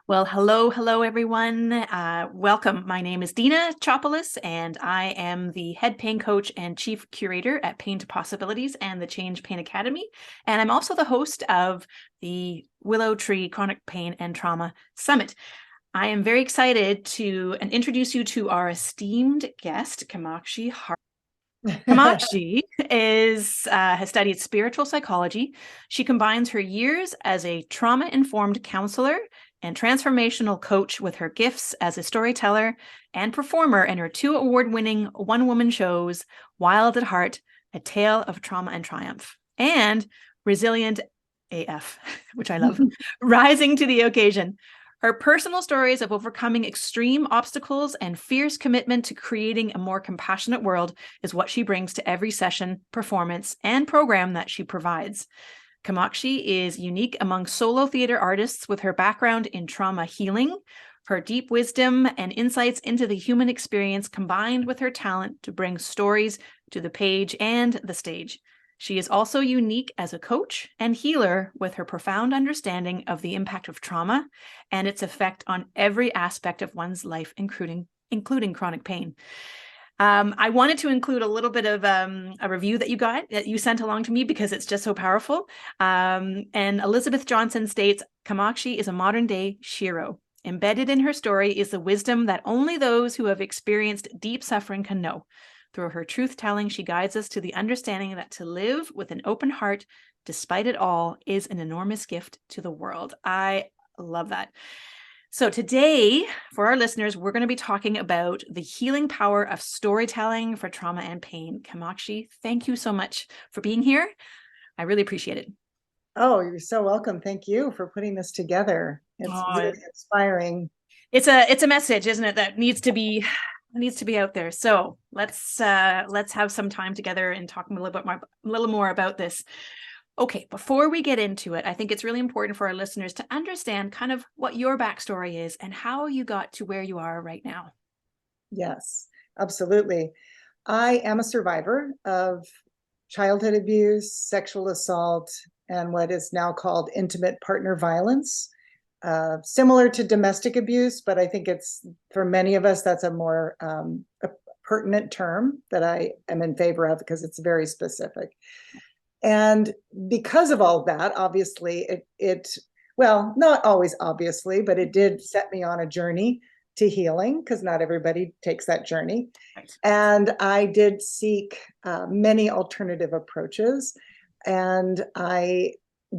Well, hello, everyone. Welcome. My name is Dina Chopolis, and I am the head pain coach and chief curator at Pain to Possibilities and the Change Pain Academy. And I'm also the host of the Willow Tree Chronic Pain and Trauma Summit. I am very excited to introduce you to our esteemed guest, Kamakshi Hart. Kamakshi has studied spiritual psychology. She combines her years as a trauma-informed counselor and transformational coach with her gifts as a storyteller and performer in her two award-winning one-woman shows, Wild at Heart, A Tale of Trauma and Triumph, and Resilient AF, which I love, Rising to the Occasion. Her personal stories of overcoming extreme obstacles and fierce commitment to creating a more compassionate world is what she brings to every session, performance, and program that she provides. Kamakshi is unique among solo theater artists with her background in trauma healing, her deep wisdom and insights into the human experience combined with her talent to bring stories to the page and the stage. She is also unique as a coach and healer with her profound understanding of the impact of trauma and its effect on every aspect of one's life, including chronic pain. I wanted to include a little bit of a review that you sent along to me because it's just so powerful. And Elizabeth Johnson states, Kamakshi is a modern day Shiro. Embedded in her story is the wisdom that only those who have experienced deep suffering can know. Through her truth-telling, she guides us to the understanding that to live with an open heart, despite it all, is an enormous gift to the world. I love that. So today, for our listeners, we're going to be talking about the healing power of storytelling for trauma and pain. Kamakshi, thank you so much for being here. I really appreciate it. Oh, you're so welcome. Thank you for putting this together. It's really inspiring. It's a message, isn't it, that needs to be out there. So let's have some time together and talk a little more about this. Okay, before we get into it, I think it's really important for our listeners to understand kind of what your backstory is and how you got to where you are right now. Yes, absolutely. I am a survivor of childhood abuse, sexual assault, and what is now called intimate partner violence. Similar to domestic abuse, but I think it's, for many of us, that's a more a pertinent term that I am in favor of because it's very specific. And because of all that, obviously, well, not always obviously, but it did set me on a journey to healing because not everybody takes that journey. Right. And I did seek many alternative approaches. And I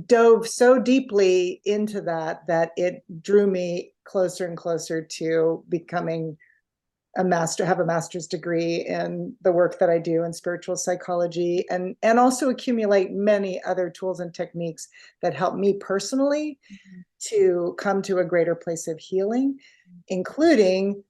dove so deeply into that it drew me closer and closer to becoming have a master's degree in the work that I do in spiritual psychology, and also accumulate many other tools and techniques that help me personally to come to a greater place of healing, including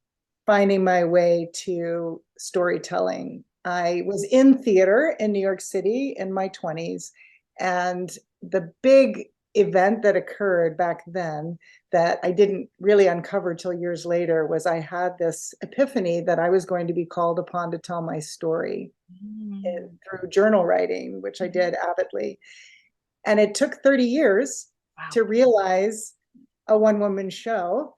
finding my way to storytelling. I was in theater in New York City in my 20s, and the big event that occurred back then that I didn't really uncover till years later was I had this epiphany that I was going to be called upon to tell my story through journal writing, which I did avidly. And it took 30 years to realize a one-woman show,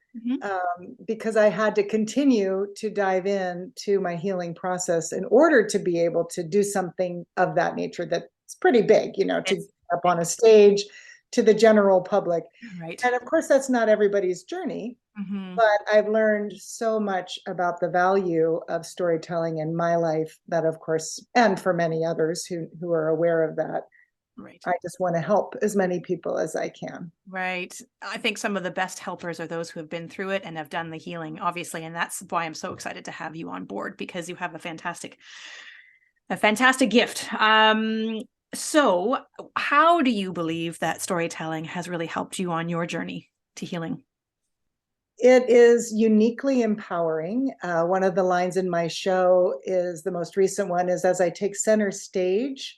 because I had to continue to dive into my healing process in order to be able to do something of that nature that's pretty big, to get up on a stage to the general public. Right. And of course, that's not everybody's journey, but I've learned so much about the value of storytelling in my life that, of course, and for many others who are aware of that, right. I just want to help as many people as I can. Right. I think some of the best helpers are those who have been through it and have done the healing, obviously. And that's why I'm so excited to have you on board, because you have a fantastic gift. So how do you believe that storytelling has really helped you on your journey to healing? It is uniquely empowering. One of the lines in my show is the most recent one is, as I take center stage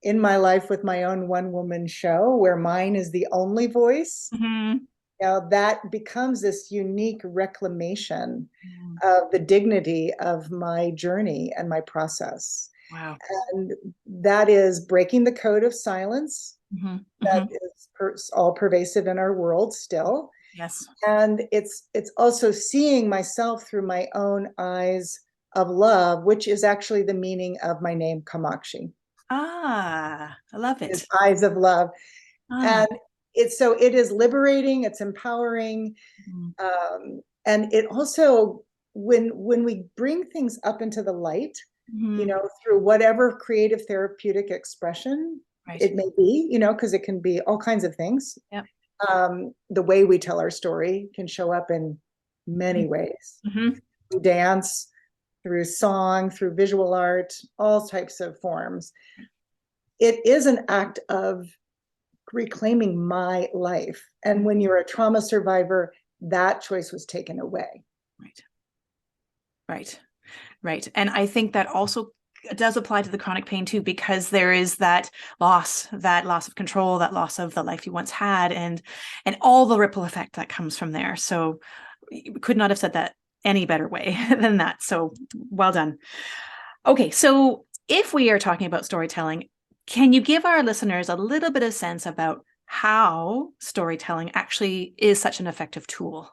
in my life with my own one-woman show, where mine is the only voice, that becomes this unique reclamation of the dignity of my journey and my process. Wow. And that is breaking the code of silence that is all pervasive in our world still. Yes. And it's also seeing myself through my own eyes of love, which is actually the meaning of my name, Kamakshi, Ah, I love is it. eyes of love. Ah. And it is liberating, it's empowering. Mhm. And it also, when we bring things up into the light, Mhm. through whatever creative therapeutic expression Right. it may be, because it can be all kinds of things. Yep. The way we tell our story can show up in many ways. Mm-hmm. Through dance, through song, through visual art, all types of forms. It is an act of reclaiming my life. And when you're a trauma survivor, that choice was taken away. Right. Right. Right. And I think that also does apply to the chronic pain too, because there is that loss of control, that loss of the life you once had, and all the ripple effect that comes from there. So could not have said that any better way than that. So well done. Okay, so if we are talking about storytelling, can you give our listeners a little bit of sense about how storytelling actually is such an effective tool?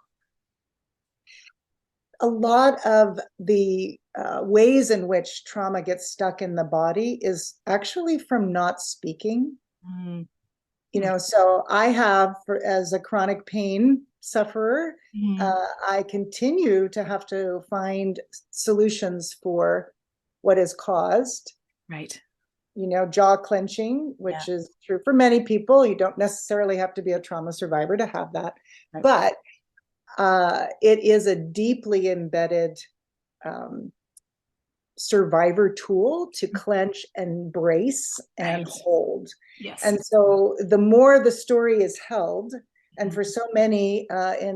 A lot of the ways in which trauma gets stuck in the body is actually from not speaking. Mm. So I have, as a chronic pain sufferer, Mm. I continue to have to find solutions for what is caused. Right. Jaw clenching, Yeah. which is true for many people. You don't necessarily have to be a trauma survivor to have that, Right. but it is a deeply embedded um, survivor tool to clench and brace and Right. hold. Yes. And so the more the story is held, and Mhm. for so many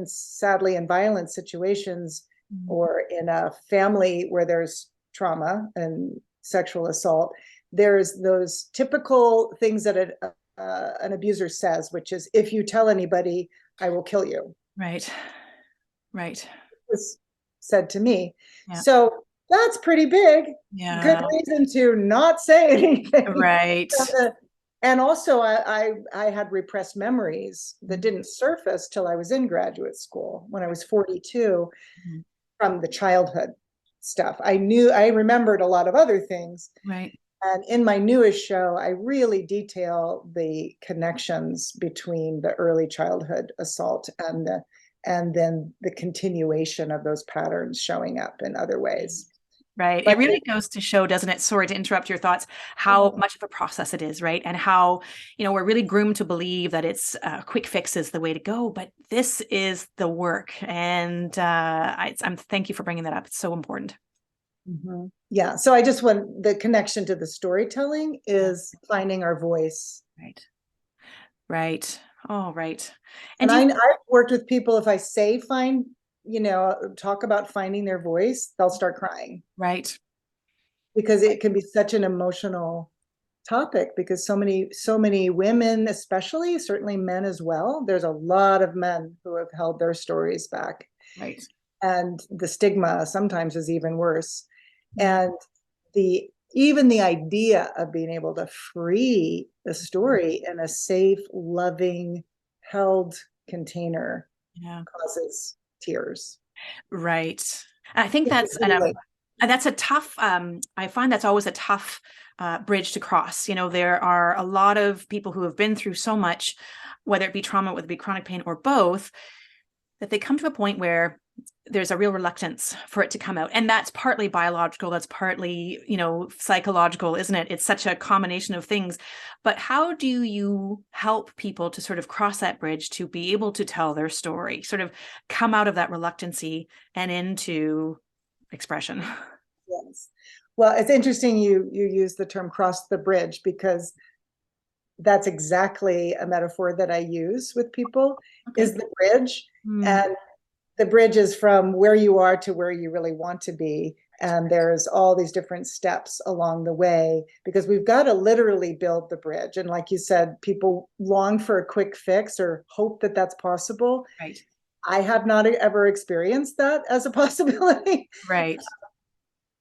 sadly in violent situations, Mhm. or in a family where there's trauma and sexual assault, there's those typical things that an abuser says, which is, if you tell anybody, I will kill you. Right. Right. Was said to me. Yeah. So that's pretty big. Good Yeah. reason to not say anything. Right. And also, I had repressed memories that didn't surface till I was in graduate school when I was 42 Mhm. from the childhood stuff. I remembered a lot of other things. Right. And in my newest show, I really detail the connections between the early childhood assault and then the continuation of those patterns showing up in other ways. Right. It But really goes to show, doesn't it? Sorry to interrupt your thoughts, how much of a process it is, right? And how, we're really groomed to believe that it's quick fix is the way to go, but this is the work. And I'm thank you for bringing that up. It's so important. Yeah, so I just want the connection to the storytelling Yeah. is finding our voice. Right. Right. Oh, right. And And do you, I've worked with people, if I say talk about finding their voice, they'll start crying right. because it can be such an emotional topic, because so many women, especially, certainly men as well, there's a lot of men who have held their stories back, Right. and the stigma sometimes is even worse. Mhm. And the even the idea of being able to free the story in a safe, loving, held container Yeah. causes tears. Right. I think It's really, that's a tough, I find that's always a tough bridge to cross. There are a lot of people who have been through so much, whether it be trauma, whether it be chronic pain, or both, that they come to a point where there's a real reluctance for it to come out. And that's partly biological, that's partly, psychological, isn't it? It's such a combination of things. But how do you help people to sort of cross that bridge to be able to tell their story, sort of come out of that reluctancy and into expression? yes. Well, it's interesting you use the term cross the bridge, because that's exactly a metaphor that I use with people, Okay. is the bridge. Mm. And the bridge is from where you are to where you really want to be. And there's all these different steps along the way, because we've got to literally build the bridge. And like you said, people long for a quick fix or hope that that's possible. Right. I have not ever experienced that as a possibility. Right.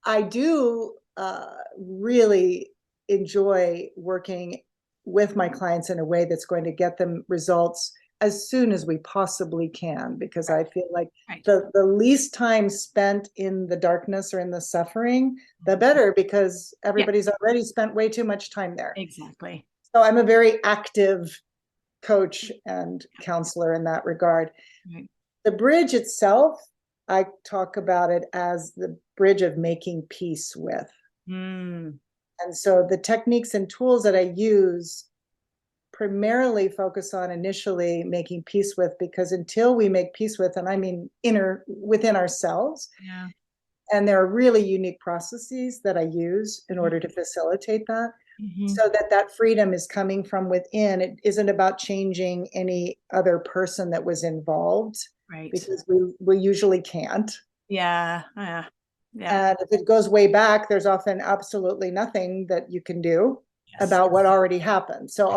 I do really enjoy working with my clients in a way that's going to get them results as soon as we possibly can, because I feel like Right. the least time spent in the darkness or in the suffering, the better, because everybody's already spent way too much time there. Exactly. So I'm a very active coach and counselor in that regard. Right. The bridge itself, I talk about it as the bridge of making peace with. Mm. And so the techniques and tools that I use primarily focus on initially making peace with, because until we make peace with, and I mean within ourselves, Yeah. and there are really unique processes that I use in order to facilitate that, so that freedom is coming from within. It isn't about changing any other person that was involved, Right. because we usually can't. Yeah. Yeah. And if it goes way back, there's often absolutely nothing that you can do Yes. about what already happened. So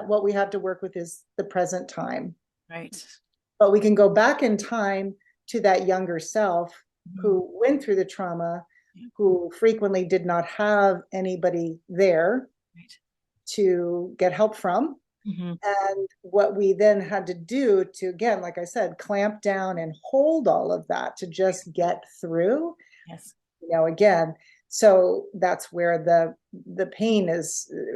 what we have to work with is the present time. Right. But we can go back in time to that younger self who went through the trauma, who frequently did not have anybody there Right. to get help from. And what we then had to do to, again, like I said, clamp down and hold all of that to just get through. Yes. Again, so that's where the pain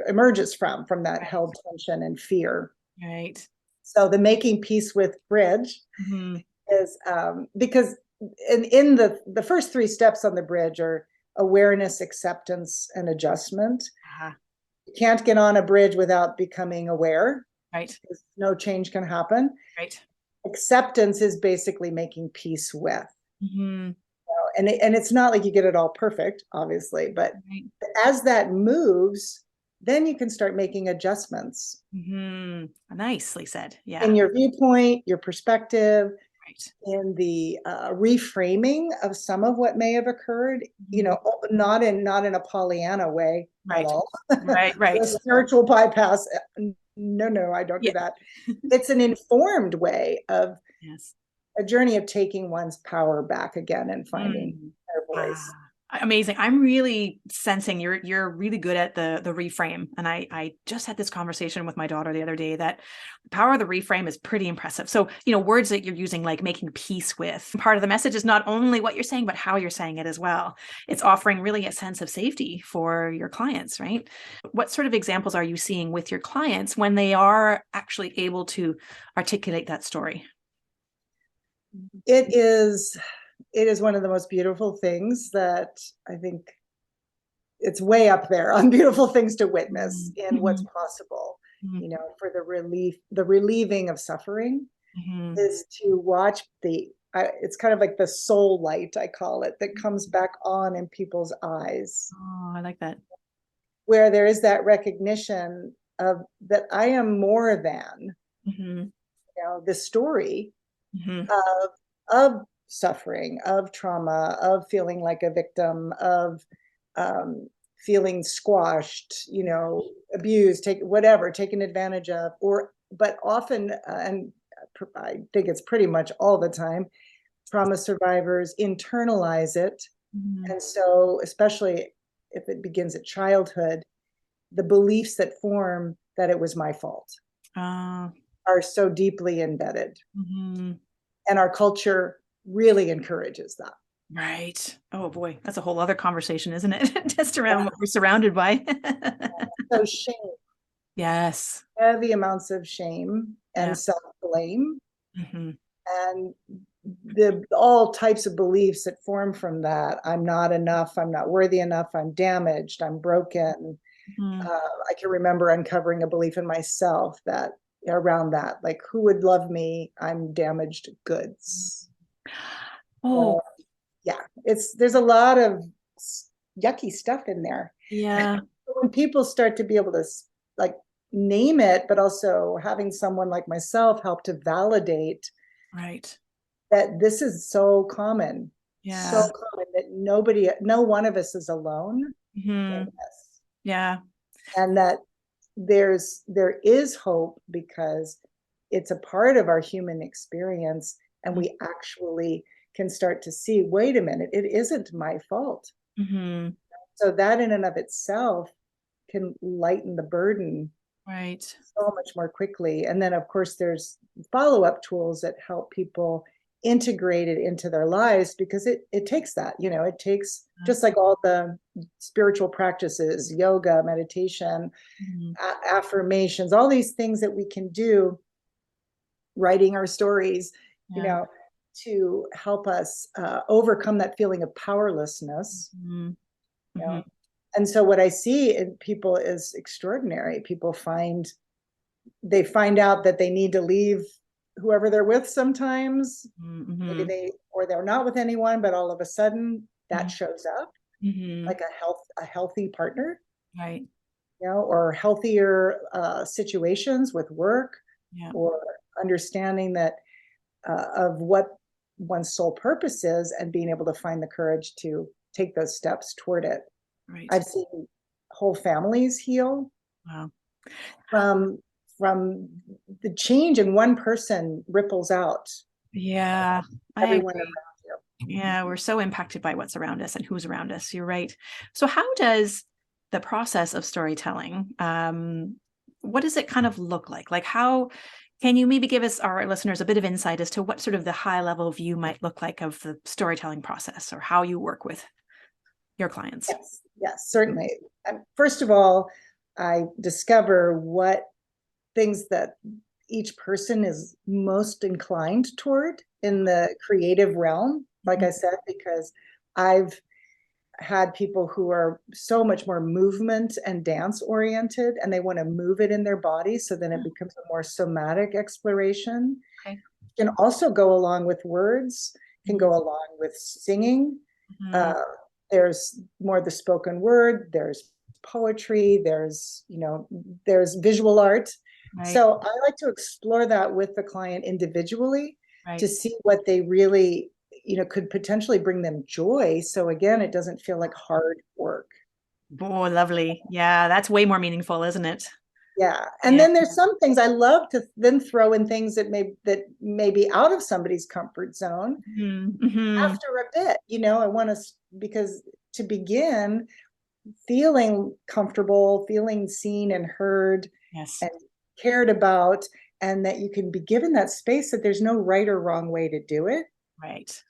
emerges from that held tension and fear. Right. So the making peace with bridge is because in the first three steps on the bridge are awareness, acceptance, and adjustment. You can't get on a bridge without becoming aware. Right. Because no change can happen. Right. Acceptance is basically making peace with. And it's not like you get it all perfect, obviously, but as that moves, then you can start making adjustments. Nicely said. Yeah. In your viewpoint, your perspective, Right. in the reframing of some of what may have occurred, not in a Pollyanna way at all. Right. Right. A spiritual bypass. No, I don't do that. It's an informed way of a journey of taking one's power back again and finding their voice. Amazing. I'm really sensing you're really good at the reframe. And I just had this conversation with my daughter the other day that the power of the reframe is pretty impressive. So, words that you're using, like making peace with, part of the message is not only what you're saying, but how you're saying it as well. It's offering really a sense of safety for your clients, right? What sort of examples are you seeing with your clients when they are actually able to articulate that story? It is one of the most beautiful things that I think it's way up there on beautiful things to witness in what's possible, for the relieving of suffering is to watch it's kind of like the soul light, I call it, that comes back on in people's eyes. Oh, I like that. Where there is that recognition of that I am more than, the story of suffering, of trauma, of feeling like a victim, of feeling squashed, abused, taken advantage of, but often, and I think it's pretty much all the time, trauma survivors internalize it. And so, especially if it begins at childhood, the beliefs that form that it was my fault are so deeply embedded. And our culture really encourages that. Right. Oh boy, that's a whole other conversation, isn't it? Just around what we're surrounded by. So shame. Yes. Heavy amounts of shame and self-blame. And all types of beliefs that form from that. I'm not enough. I'm not worthy enough. I'm damaged. I'm broken. I can remember uncovering a belief in myself that around that, like, who would love me? I'm damaged goods. Oh, yeah, there's a lot of yucky stuff in there. Yeah. When people start to be able to like name it, but also having someone like myself help to validate that this is so common, so common that no one of us is alone in this. Yeah. And that there is hope, because it's a part of our human experience, and we actually can start to see, wait a minute, it isn't my fault. So that in and of itself can lighten the burden Right. so much more quickly. And then, of course, there's follow-up tools that help people integrate it into their lives, because it takes that, it takes, just like all the spiritual practices, yoga, meditation, Mhm. affirmations, all these things that we can do, writing our stories, Yeah. to help us overcome that feeling of powerlessness. Mhm. you Mhm. know and so what I see in people is extraordinary. People find out that they need to leave whoever they're with sometimes. Maybe Mhm. they're not with anyone, but all of a sudden that Mhm. shows up, Mhm. like a healthy partner, Right. or healthier situations with work, Yeah. or understanding that of what one's sole purpose is, and being able to find the courage to take those steps toward it. Right. I've seen whole families heal Wow. from from the change in one person ripples out Yeah, I everyone agree. around you. Yeah, we're so impacted by what's around us and who's around us. You're right. So how does the process of storytelling, what does it kind of look like? Like how can you maybe give us, our listeners, a bit of insight as to what sort of the high level view might look like of the storytelling process, or how you work with your clients? Yes, certainly. First of all, I discover what things that each person is most inclined toward in the creative realm, like Mhm. I said, because I've had people who are so much more movement and dance oriented, and they want to move it in their body, so then it becomes a more somatic exploration. Okay. Can also go along with words, can Mhm. go along with singing. Mhm. uh, there's more the spoken word, there's poetry, there's visual art. Right. So I like to explore that with the client individually, to Right. see what they really, could potentially bring them joy. So again, it doesn't feel like hard work. Oh, lovely. Yeah, that's way more meaningful, isn't it? Yeah. And Yeah. then there's some things I love to then throw in, things that may be out of somebody's comfort zone Mhm. Mhm. after a bit. I want to, because to begin feeling comfortable, feeling seen and heard Yes. and cared about, and that you can be given that space, that there's no right or wrong way to do it. Right.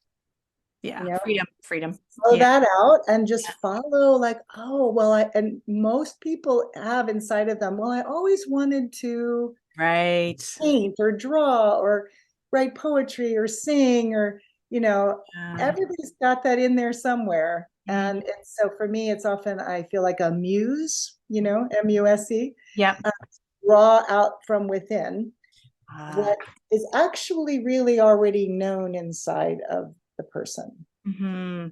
Yeah. You know, Freedom. Freedom. slow Yeah. that out and just follow, like, oh, well, and most people have inside of them, well, I always wanted to Right. paint or draw or write poetry or sing, or Yeah. everybody's got that in there somewhere. Mhm. And so for me, it's often, I feel like a muse, MUSE, Yeah. uh, draw out from within Ah. what is actually really already known inside of the person. Mhm.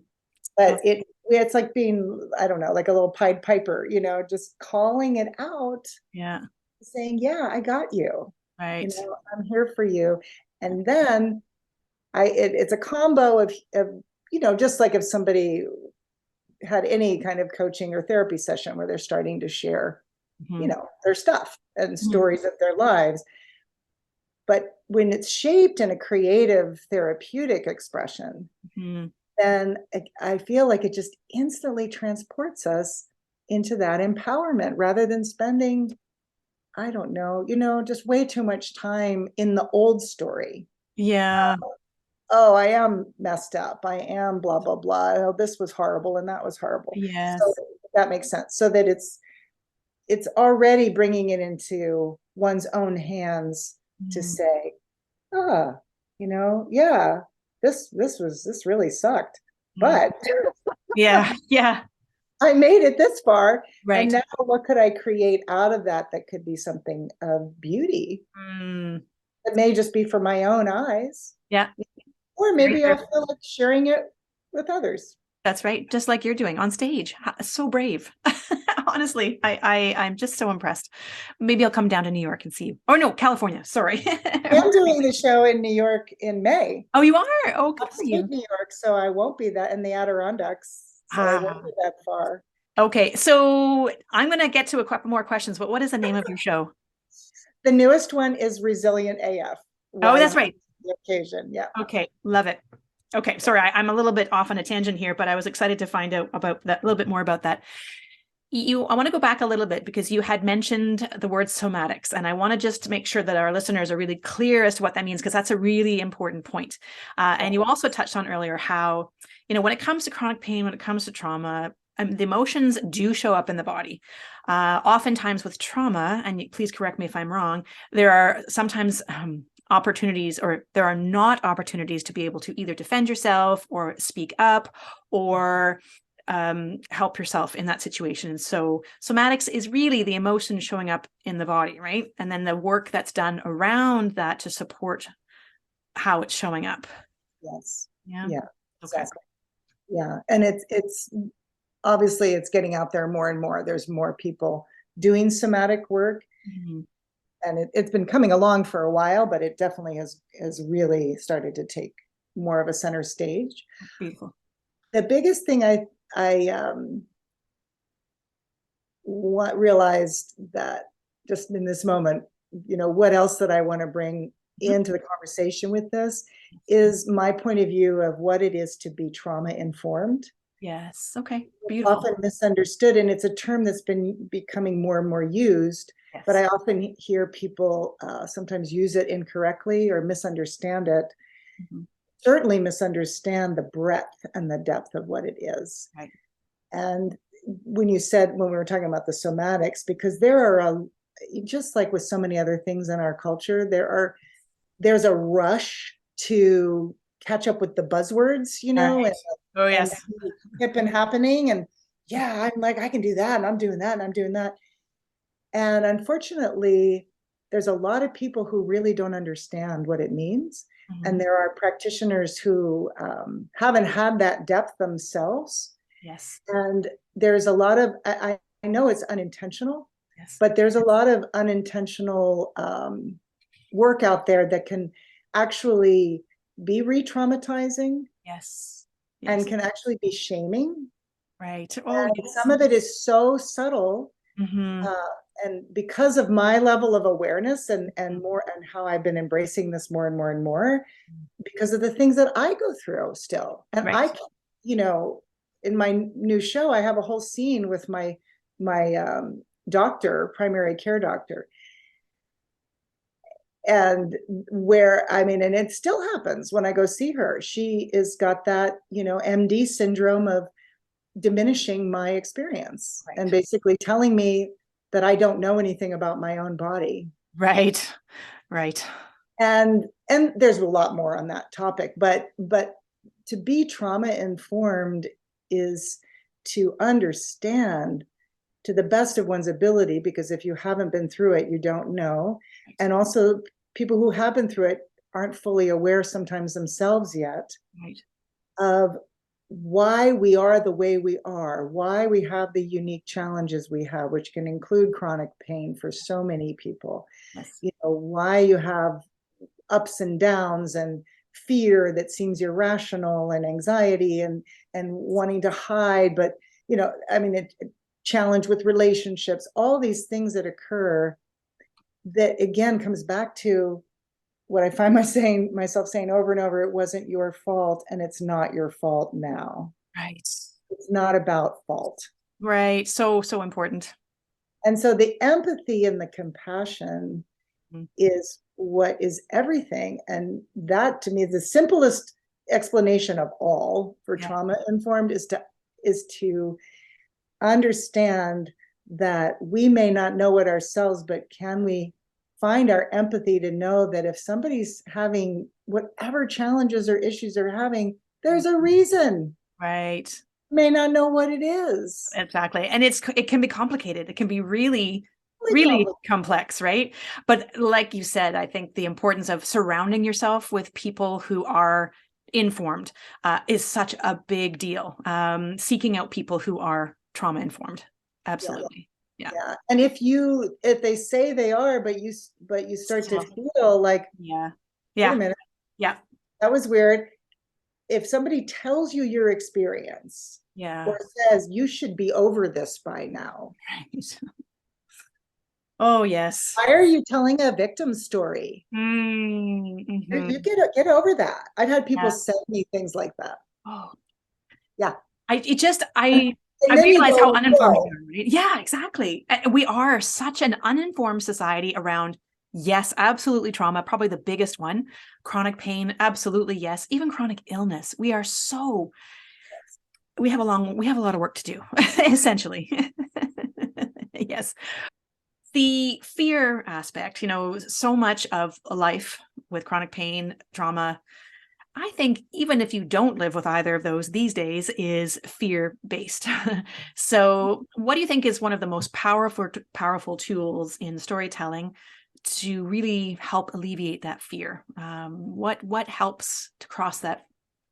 But That's it's like being, I don't know, like a little Pied Piper, just calling it out, yeah. saying, yeah, I got you. Right. I'm here for you. And then it's a combo of, just like if somebody had any kind of coaching or therapy session where they're starting to share, Mhm. their stuff and Mhm. stories of their lives. But when it's shaped in a creative therapeutic expression, Mhm. then I feel like it just instantly transports us into that empowerment, rather than spending, I don't know, just way too much time in the old story. Yeah. Oh, I am messed up. I am blah, blah, blah. Oh, this was horrible and that was horrible. So Yes. that makes sense. So that it's already bringing it into one's own hands to Mhm. say, ah, yeah, this really sucked, Mhm. but Yeah. Yeah. I made it this far. And Right. now what could I create out of that, that could be something of beauty? Mm. It may just be for my own eyes, Yeah. or Very maybe I'll true. feel like sharing it with others. That's right. Just like you're doing on stage. So brave. Honestly, I'm just so impressed. Maybe I'll come down to New York and see you. Oh no, California. Sorry. I'm doing the show in New York in May, Oh, you are? Oh, good for upstate you. New York, so I won't be that in the Adirondacks, so I won't Ah, be that far. okay. So I'm going to get to a couple more questions, but what is the name of your show? The newest one is Resilient AF, Oh, that's rising right. to the occasion. Yeah. Okay. Love it. Okay. Sorry, I'm a little bit off on a tangent here, but I was excited to find out about that, a little bit more about that. I want to go back a little bit because you had mentioned the word somatics, and I want to just make sure that our listeners are really clear as to what that means, because that's a really important point. And you also touched on earlier how, when it comes to chronic pain, when it comes to trauma, the emotions do show up in the body. Oftentimes with trauma, and please correct me if I'm wrong, there are sometimes opportunities, or there are not opportunities to be able to either defend yourself or speak up or help yourself in that situation. And so somatics is really the emotion showing up in the body, right? And then the work that's done around that to support how it's showing up. Yes. Yeah. Yeah. Okay. Exactly. Yeah. And it's obviously it's getting out there more and more. There's more people doing somatic work. Mm-hmm. And it's been coming along for a while, but it definitely has really started to take more of a center stage. Beautiful. The biggest thing I realized that just in this moment, what else that I want to bring into the conversation with this is my point of view of what it is to be trauma informed. Yes. Okay. Beautiful. Often misunderstood, and it's a term that's been becoming more and more used. Yes. But I often hear people sometimes use it incorrectly or misunderstand it. Mm-hmm. Certainly misunderstand the breadth and the depth of what it is. Right. And when we were talking about the somatics, because there are just like with so many other things in our culture, there's a rush to catch up with the buzzwords, Right. Oh yes, and hip and happening, and yeah, I'm like, I can do that, and I'm doing that, and I'm doing that. And unfortunately, there's a lot of people who really don't understand what it means. Mm-hmm. And there are practitioners who haven't had that depth themselves. Yes. And there's a lot of, I know it's unintentional, yes, but there's a lot of unintentional work out there that can actually be re-traumatizing. Yes. And can actually be shaming. Right. Oh, yes. Some of it is so subtle. Mm-hmm. And because of my level of awareness and more, and how I've been embracing this more and more and more, because of the things that I go through still. And right. In my new show, I have a whole scene with my doctor, primary care doctor. And and it still happens when I go see her. She is got that, MD syndrome of diminishing my experience, right, and basically telling me that I don't know anything about my own body. Right. Right. And there's a lot more on that topic, but to be trauma informed is to understand to the best of one's ability, because if you haven't been through it, you don't know. And also people who have been through it aren't fully aware sometimes themselves yet, right, of why we are the way we are, why we have the unique challenges we have, which can include chronic pain for so many people. Yes. Why you have ups and downs and fear that seems irrational, and anxiety and wanting to hide, but challenge with relationships, all these things that occur, that again comes back to what I find myself saying over and over: it wasn't your fault, and it's not your fault now. Right. It's not about fault. Right. So important. And so the empathy and the compassion is what is everything. And that, to me, the simplest explanation of all for trauma informed is to understand that we may not know it ourselves, but can we find our empathy to know that if somebody's having whatever challenges or issues they're having, there's a reason. Right. May not know what it is. Exactly. And it can be complicated. It can be really complex, right? But like you said, I think the importance of surrounding yourself with people who are informed is such a big deal. Seeking out people who are trauma informed. Absolutely. Yeah. And if they say they are, but you start to feel like, wait a minute. Yeah. That was weird. If somebody tells you your experience, or says you should be over this by now. Right. Oh, yes. Why are you telling a victim story? Mm-hmm. You get over that. I've had people send me things like that. Oh, yeah. I And I then you realize how go, uninformed we whoa. are, right? Yeah, exactly. We are such an uninformed society around, yes, absolutely trauma, probably the biggest one. Chronic pain, absolutely yes. Even chronic illness. We have a lot of work to do, essentially. Yes. The fear aspect, so much of life with chronic pain, trauma, I think even if you don't live with either of those these days is fear-based. So what do you think is one of the most powerful tools in storytelling to really help alleviate that fear? What helps to cross that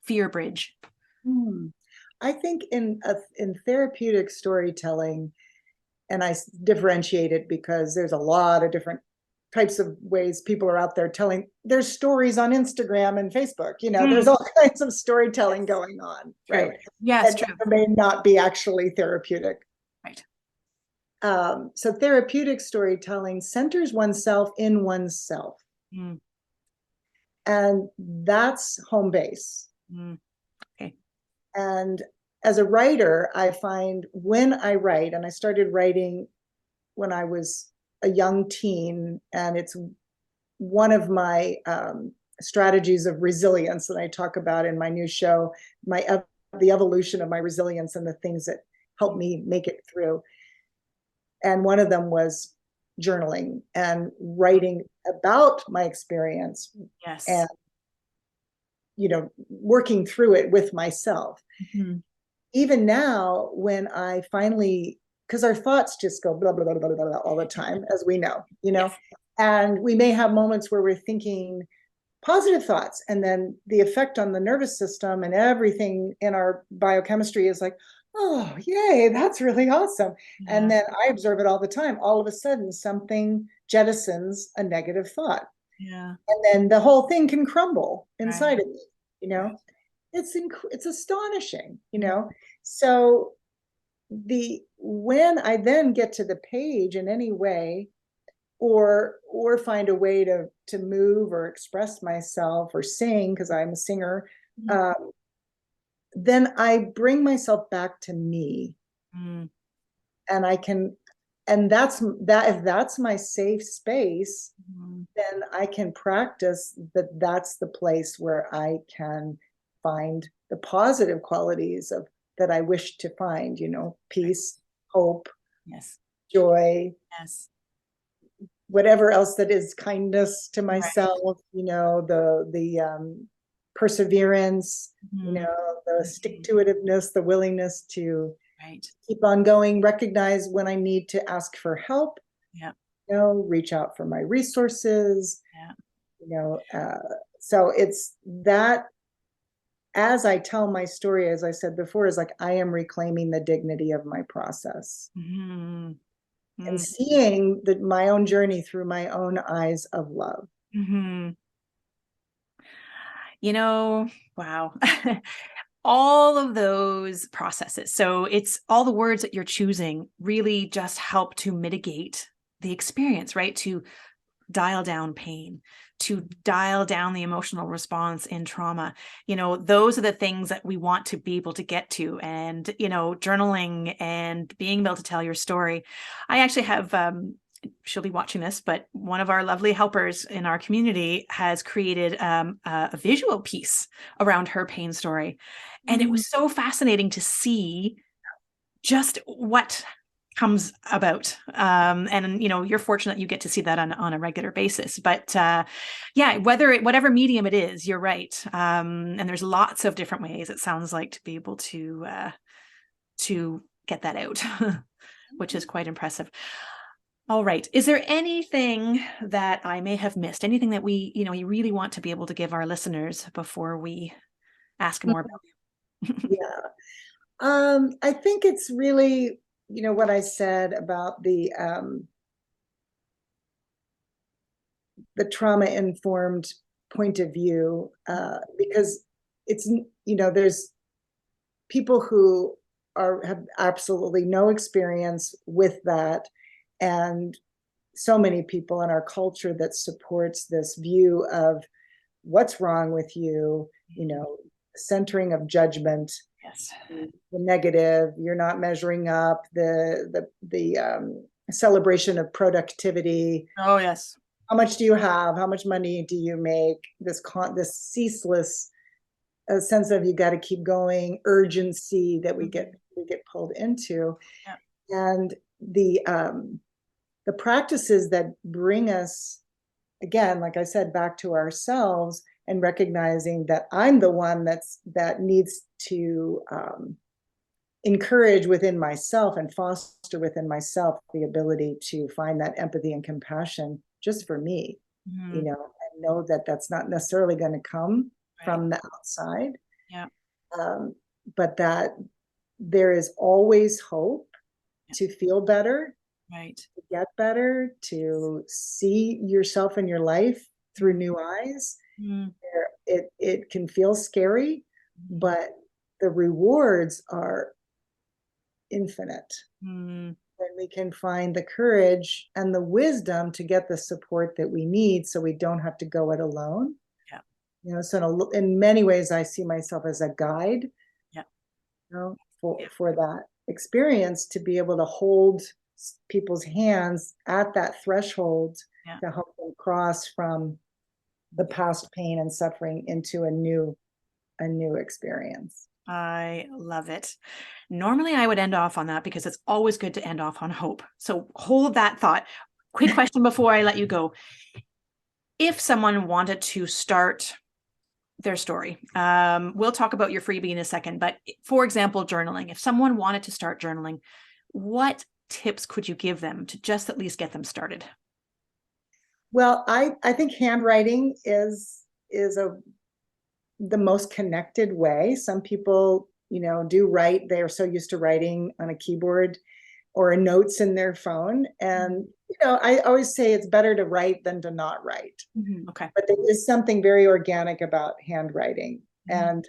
fear bridge? Hmm. I think in therapeutic storytelling, and differentiate it because there's a lot of different types of ways people are out there telling there's stories on Instagram and Facebook, there's all kinds of storytelling going on, True. right? Yes, And true. may not be actually therapeutic. Right. So therapeutic storytelling centers oneself in oneself. Mm. And that's home base. Mm. Okay. And as a writer, I find when I write, and I started writing when I was a young teen, and it's one of my strategies of resilience that I talk about in my new show, the evolution of my resilience and the things that helped me make it through. And one of them was journaling and writing about my experience Yes. and working through it with myself. Mm-hmm. Even now, when I finally, because our thoughts just go blah, blah, blah, blah, blah, blah all the time, as we know, Yes. and we may have moments where we're thinking positive thoughts, and then the effect on the nervous system and everything in our biochemistry is like, oh, yay, that's really awesome. Yeah. And then I observe it all the time. All of a sudden, something jettisons a negative thought. Yeah. And then the whole thing can crumble inside Right. of me. Right. It's astonishing. So when I then get to the page in any way, or find a way to move or express myself or sing, because I'm a singer, then I bring myself back to me. Mm. And I can, and if that's my safe space, then I can practice that's the place where I can find the positive qualities of that I wish to find, peace, hope, Yes. joy, Yes. whatever else that is, kindness to Right. myself, the perseverance, Mm. the stick-to-itiveness, the willingness to Right. keep on going, recognize when I need to ask for help, Yeah. reach out for my resources, Yeah. So it's that, as I tell my story, as I said before, is like I am reclaiming the dignity of my process. Mm-hmm. And seeing my own journey through my own eyes of love. Mm-hmm. Wow. All of those processes. So it's all the words that you're choosing really just help to mitigate the experience, right? To dial down pain, to dial down the emotional response in trauma. Those are the things that we want to be able to get to. And, journaling and being able to tell your story. I actually have, she'll be watching this, but one of our lovely helpers in our community has created a visual piece around her pain story. And it was so fascinating to see just what comes about. And you're fortunate you get to see that on a regular basis. But yeah, whatever medium it is, you're right. And there's lots of different ways, it sounds like, to be able to get that out, which is quite impressive. All right. Is there anything that I may have missed? Anything that you really want to be able to give our listeners before we ask more about you? Yeah. I think it's really, what I said about the trauma-informed point of view, because it's, there's people who have absolutely no experience with that, and so many people in our culture that supports this view of what's wrong with you, centering of judgment. Yes. the negative, you're not measuring up, the celebration of productivity. Oh, yes. How much do you have? How much money do you make? This ceaseless sense of you got to keep going, urgency that we get pulled into, Yeah. and the practices that bring us, again, like I said, back to ourselves and recognizing that I'm the one that needs to encourage within myself and foster within myself the ability to find that empathy and compassion just for me, Mm-hmm. you know, and know that that's not necessarily going to come Right. from the outside, Yeah. but that there is always hope to feel better, Right. to get better, to see yourself in your life through new eyes. Mm-hmm. It can feel scary, but the rewards are infinite. Mm-hmm. When we can find the courage and the wisdom to get the support that we need so we don't have to go it alone. Yeah. You know, so in many ways, I see myself as a guide, Yeah. you know, for that experience, to be able to hold people's hands at that threshold Yeah. to help them cross from the past pain and suffering into a new experience. I love it. Normally, I would end off on that because it's always good to end off on hope. So hold that thought. Quick question before I let you go. If someone wanted to start their story, we'll talk about your freebie in a second, but for example, journaling. If someone wanted to start journaling, what tips could you give them to just at least get them started? Well, I think handwriting is the most connected way. Some people, you know, do write. They are so used to writing on a keyboard or notes in their phone. And, you know, I always say it's better to write than to not write. Mm-hmm. Okay. But there is something very organic about handwriting. Mm-hmm. And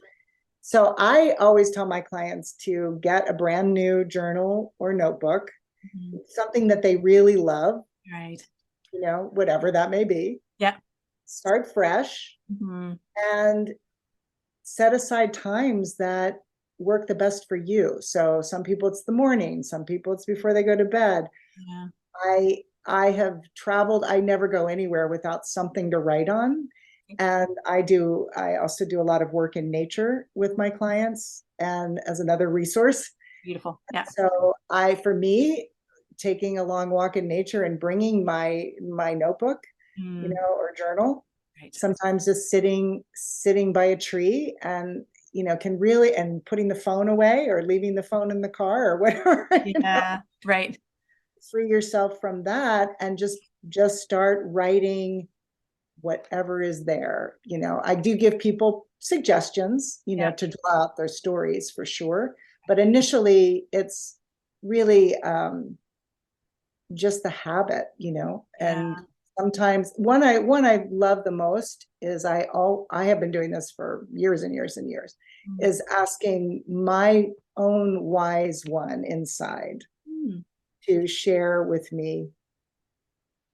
so I always tell my clients to get a brand new journal or notebook, Mm-hmm. something that they really love, Right. you know, whatever that may be. Yeah. Start fresh Mm-hmm. and set aside times that work the best for you. So some people it's the morning, some people it's before they go to bed. Yeah. I have traveled, I never go anywhere without something to write on. And I also do a lot of work in nature with my clients and as another resource. Beautiful. Yeah. So for me, taking a long walk in nature and bringing my notebook, you Mm. know, or journal, Right. sometimes just sitting by a tree and, you know, can really, and putting the phone away or leaving the phone in the car or whatever, you know, Yeah. Right. free yourself from that and just start writing whatever is there. You know, I do give people suggestions, you know, Yeah. to draw out their stories for sure. But initially it's really just the habit, you know, Yeah. and sometimes one I love the most is I have been doing this for years and years and years, Mm. is asking my own wise one inside Mm. to share with me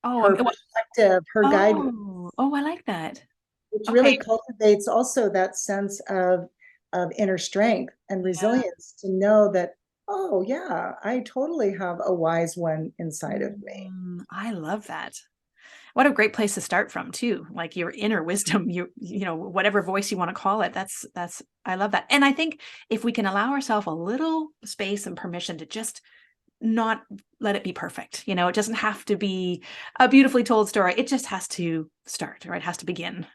Oh, her perspective, her guidance, oh, I like that. which really Okay. cultivates also that sense of inner strength and Yeah. resilience to know that, oh yeah, I totally have a wise one inside of me. I love that. What a great place to start from too. Like your inner wisdom, you know, whatever voice you want to call it. That's I love that. And I think if we can allow ourselves a little space and permission to just not let it be perfect, you know, it doesn't have to be a beautifully told story. It just has to start, right? It has to begin.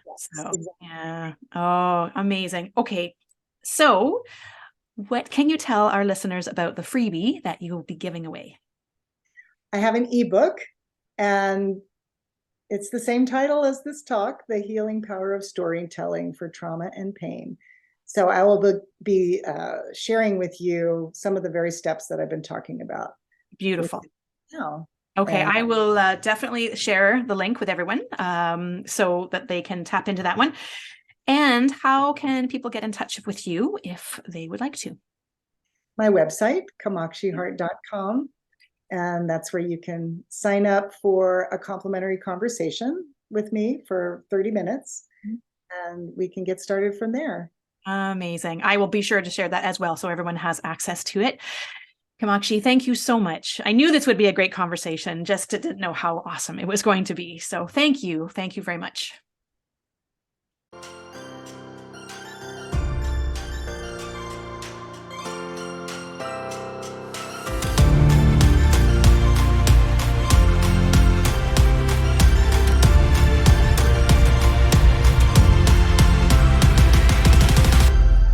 Yes, So, exactly. yeah. Oh, amazing. Okay. So, what can you tell our listeners about the freebie that you will be giving away? I have an ebook, and it's the same title as this talk, The Healing Power of Storytelling for Trauma and Pain. So I will be sharing with you some of the very steps that I've been talking about with Beautiful. you now. Okay, And I will definitely share the link with everyone so that they can tap into that one. And how can people get in touch with you if they would like to? my website, kamakshiheart.com. And that's where you can sign up for a complimentary conversation with me for 30 minutes. And we can get started from there. Amazing. I will be sure to share that as well so everyone has access to it. Kamakshi, thank you so much. I knew this would be a great conversation, just didn't know how awesome it was going to be. So thank you. Thank you very much.